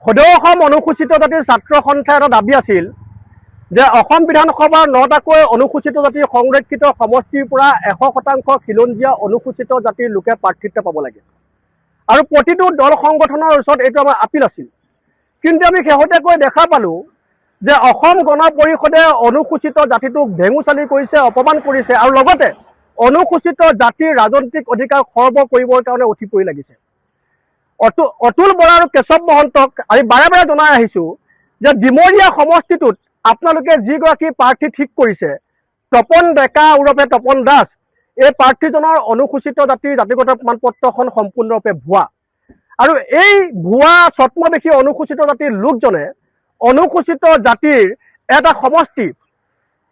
সদৌ অসম অনুসূচিত জাতিৰ ছাত্ৰ সন্থাৰ এটা দাবী আছিল যে অসম বিধানসভাৰ 9টাকৈ অনুসূচিত জাতিৰ সংৰক্ষিত সমষ্টিৰ পৰা 100% খিলঞ্জীয়া অনুসূচিত জাতিৰ লোকে প্ৰাৰ্থিত্ব পাব লাগে আৰু প্ৰতিটো দল সংগঠনৰ ওচৰত এইটো আমাৰ আপিল আছিল। কিন্তু আমি শেহতীয়াকৈ দেখা পালোঁ যে অসম গণ পৰিষদে অনুসূচিত জাতিটোক ভেঙুচালি কৰিছে, অপমান কৰিছে আৰু লগতে অনুসূচিত জাতিৰ ৰাজনৈতিক অধিকাৰ খৰ্ব কৰিবৰ কাৰণে উঠি পৰি লাগিছে। অতুল বৰা আৰু কেশৱ মহন্তক আমি বাৰে বাৰে জনাই আহিছোঁ যে ডিমৰীয়া সমষ্টিটোত আপোনালোকে যিগৰাকী প্ৰাৰ্থী ঠিক কৰিছে তপন ডেকা ওৰফে তপন দাস, এই প্ৰাৰ্থীজনৰ অনুসূচিত জাতিৰ জাতিগত প্ৰমাণপত্ৰখন সম্পূৰ্ণৰূপে ভুৱা আৰু এই ভুৱা ছদ্মবেশী অনুসূচিত জাতিৰ লোকজনে অনুসূচিত জাতিৰ এটা সমষ্টি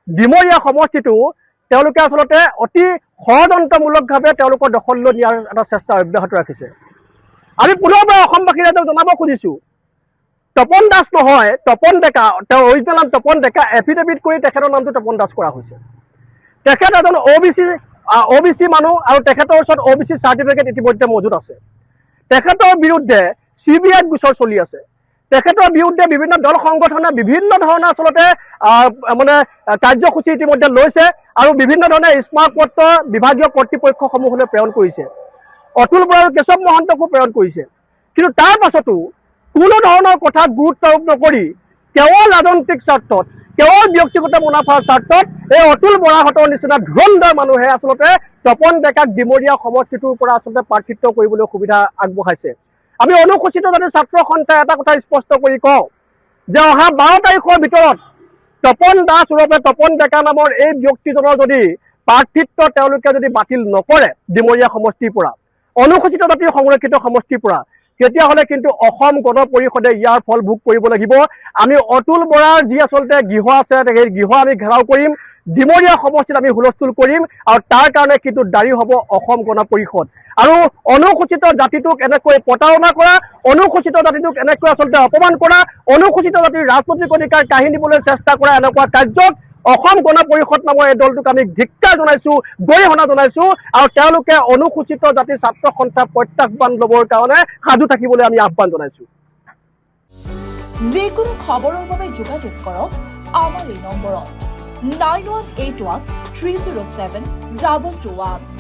ডিমৰীয়া সমষ্টিটো তেওঁলোকে আচলতে অতি ষড়যন্ত্ৰমূলকভাৱে তেওঁলোকৰ দখললৈ নিয়াৰ এটা চেষ্টা অব্যাহত ৰাখিছে। আমি পুনৰবাৰ অসমবাসী ৰাইজক জনাব খুজিছোঁ, তপন দাস নহয়, তপন ডেকা, তেওঁৰ অৰিজিনেল নাম তপন ডেকা। এফিডেভিট কৰি তেখেতৰ নামটো তপন দাস কৰা হৈছে। তেখেত এজন অ' বি চি মানুহ আৰু তেখেতৰ ওচৰত OBC চাৰ্টিফিকেট ইতিমধ্যে মজুত আছে। তেখেতৰ বিৰুদ্ধে CBI গোচৰ চলি আছে। তেখেতৰ বিৰুদ্ধে বিভিন্ন দল সংগঠনে বিভিন্ন ধৰণৰ আচলতে মানে কাৰ্যসূচী ইতিমধ্যে লৈছে আৰু বিভিন্ন ধৰণে স্মাৰক পত্ৰ বিভাগীয় কৰ্তৃপক্ষসমূহলৈ প্ৰেৰণ কৰিছে। অতুল বৰা আৰু কেশৱ মহন্তকো প্ৰেৰণ কৰিছে। কিন্তু তাৰ পাছতো কোনো ধৰণৰ কথাত গুৰুত্ব আৰোপ নকৰি কেৱল ৰাজনৈতিক স্বাৰ্থত, কেৱল ব্যক্তিগত মুনাফাৰ স্বাৰ্থত এই অতুল বৰাহঁতৰ নিচিনা ধুৰন্ধৰ মানুহে আচলতে তপন ডেকাক ডিমৰীয়া সমষ্টিটোৰ পৰা আচলতে প্ৰাৰ্থিত্ব কৰিবলৈ সুবিধা আগবঢ়াইছে। আমি অনুসূচিত জাতিৰ ছাত্ৰ সন্থাই এটা কথা স্পষ্ট কৰি কওঁ যে অহা 12 তাৰিখৰ ভিতৰত তপন দাস ওৰফে তপন ডেকা নামৰ এই ব্যক্তিজনৰ যদি প্ৰাৰ্থিত্ব তেওঁলোকে যদি বাতিল নকৰে ডিমৰীয়া সমষ্টিৰ পৰা, অনুসূচিত জাতিৰ সংৰক্ষিত সমষ্টিৰ পৰা, তেতিয়াহ'লে কিন্তু অসম গণ পৰিষদে ইয়াৰ ফল ভোগ কৰিব লাগিব। আমি অতুল বৰাৰ যি আচলতে গৃহ আছে সেই গৃহ আমি ঘেৰাও কৰিম, ডিমৰীয়া সমষ্টিত আমি হুলস্থুল কৰিম আৰু তাৰ কাৰণে কিন্তু দায়ী হ'ব অসম গণ পৰিষদ। আৰু অনুসূচিত জাতিটোক এনেকৈ প্ৰতাৰণা কৰা, অনুসূচিত জাতিটোক এনেকৈ আচলতে অপমান কৰা, অনুসূচিত জাতিৰ ৰাজনৈতিক অধিকাৰ কাঢ়ি নিবলৈ চেষ্টা কৰা এনেকুৱা কাৰ্যক অসম গণ পৰিষদ নামৰ এই দলটোক আমি ধিক্কাৰ জনাইছোঁ, গৰিহণা জনাইছোঁ আৰু তেওঁলোকে অনুসূচিত জাতিৰ ছাত্ৰ সন্থা প্ৰত্যাহ্বান ল'বৰ কাৰণে সাজু থাকিবলৈ আমি আহ্বান জনাইছোঁ। যিকোনো খবৰৰ বাবে যোগাযোগ কৰক আমাৰ এই নম্বৰত 9181 307 221।